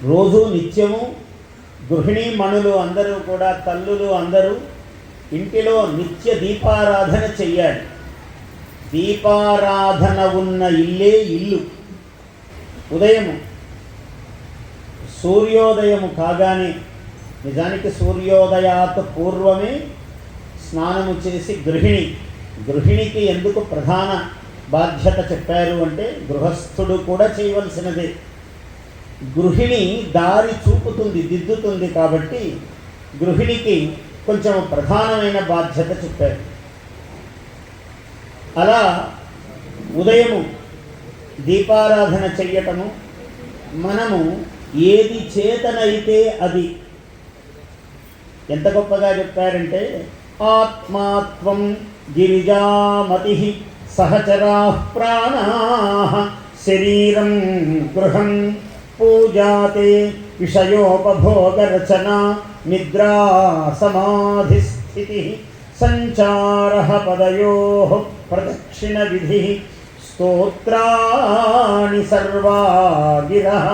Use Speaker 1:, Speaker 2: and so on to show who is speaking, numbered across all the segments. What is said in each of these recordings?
Speaker 1: రోజు నిత్యము గృహిణీ మణులు అందరూ కూడా, తల్లులు అందరూ ఇంటిలో నిత్య దీపారాధన చెయ్యాలి. దీపారాధన ఉన్న ఇల్లే ఇల్లు. ఉదయము సూర్యోదయము కాగానే, నిజానికి సూర్యోదయాత్ పూర్వమే స్నానము చేసి గృహిణికి ఎందుకు ప్రధాన బాధ్యత చెప్పారు అంటే, గృహస్థుడు కూడా చేయవలసినదే. గృహిణి దారి చూపుతుంది, దిద్దుతుంది. కాబట్టి గృహిణికి కొంచెం ప్రధానమైన బాధ్యత చెప్పారు. అలా ఉదయము దీపారాధన చెయ్యటము, మనము ఏది చేతనైతే అది. ఎంత గొప్పగా చెప్పారంటే, ఆత్మాత్వం గిరిజామతి సహచరా ప్రాణా శరీరం గృహం పూజాతే విషయోపభోగరచన నిద్రా సమాధిస్థితి సంచార పదయో ప్రదక్షిణ విధి స్తోత్రాణి సర్వా గిరః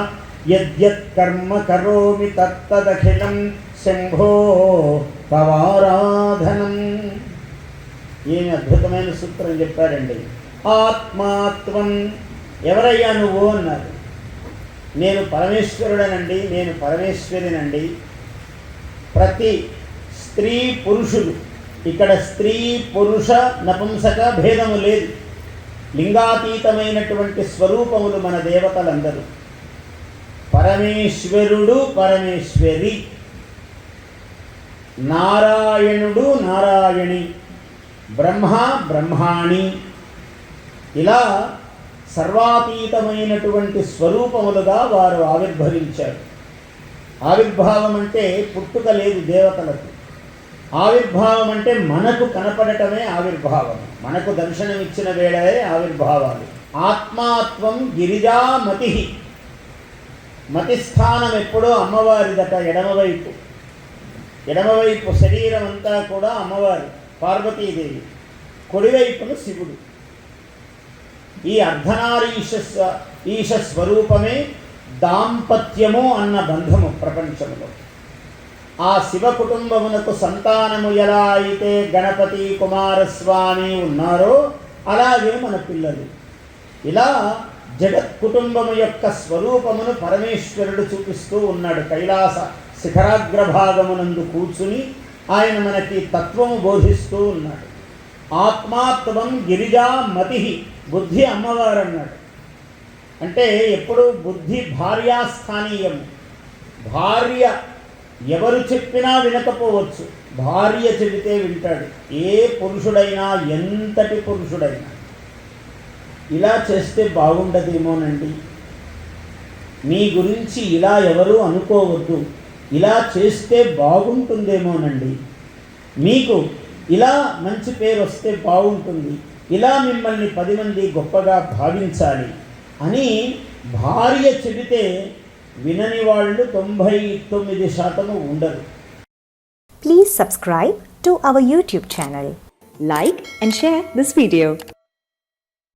Speaker 1: యద్యత్ కర్మ కరోమి తత్తదఖిలం శంభో తవారాధనం. ఏమి అద్భుతమైన సూత్రం చెప్పారండి. ఆత్మాత్వం, ఎవరయ్యా నువ్వు అన్నారు. నేను పరమేశ్వరుడనండి, నేను పరమేశ్వరినండి. ప్రతి స్త్రీ పురుషులు, ఇక్కడ స్త్రీ పురుష నపుంసక భేదము లేదు. లింగాతీతమైనటువంటి స్వరూపములు మన దేవతలందరూ. పరమేశ్వరుడు పరమేశ్వరి, నారాయణుడు నారాయణి, బ్రహ్మ బ్రహ్మాణి, ఇలా సర్వాతీతమైనటువంటి స్వరూపములుగా వారు ఆవిర్భవించారు. ఆవిర్భావం అంటే పుట్టుక లేదు దేవతలకు. ఆవిర్భావం అంటే మనకు కనపడటమే ఆవిర్భావం. మనకు దర్శనమిచ్చిన వేళే ఆవిర్భావాలు. ఆత్మాత్వం గిరిజామతి. మతిస్థానం ఎప్పుడో అమ్మవారిదట. ఎడమవైపు శరీరం అంతా కూడా అమ్మవారి పార్వతీదేవి, కుడివైపును శివుడు. ఈ ఈశ స్వరూపమే దాంపత్యము అన్న బంధము ప్రపంచంలో. ఆ శివ కుటుంబమునకు సంతానము ఎలా అయితే గణపతి కుమారస్వామి ఉన్నారో అలాగే మన పిల్లలు. ఇలా జగత్ కుటుంబము యొక్క స్వరూపమును పరమేశ్వరుడు చూపిస్తూ ఉన్నాడు. కైలాస శిఖరాగ్రభాగమునందు కూర్చుని ఆయన మనకి తత్వము బోధిస్తూ ఉన్నాడు. ఆత్మాత్వం గిరిజామతి, బుద్ధి అమ్మవారు అన్నాడు. అంటే ఎప్పుడు బుద్ధి భార్యాస్థానీయం. భార్య ఎవరు చెప్పినా వినకపోవచ్చు, భార్య చెబితే వింటాడు. ఏ పురుషుడైనా, ఎంతటి పురుషుడైనా. ఇలా చేస్తే బాగుండదేమోనండి, మీ గురించి ఇలా ఎవరూ అనుకోవద్దు, ఇలా చేస్తే బాగుంటుందేమోనండి, మీకు ఇలా మంచి పేరు వస్తే బాగుంటుంది, ఇలా మిమ్మల్ని 10 మంది గొప్పగా భావించాలి అని భార్య చెబితే వినని వాళ్ళు 99% ఉండరు.
Speaker 2: Please subscribe to our YouTube channel. Like and share this video.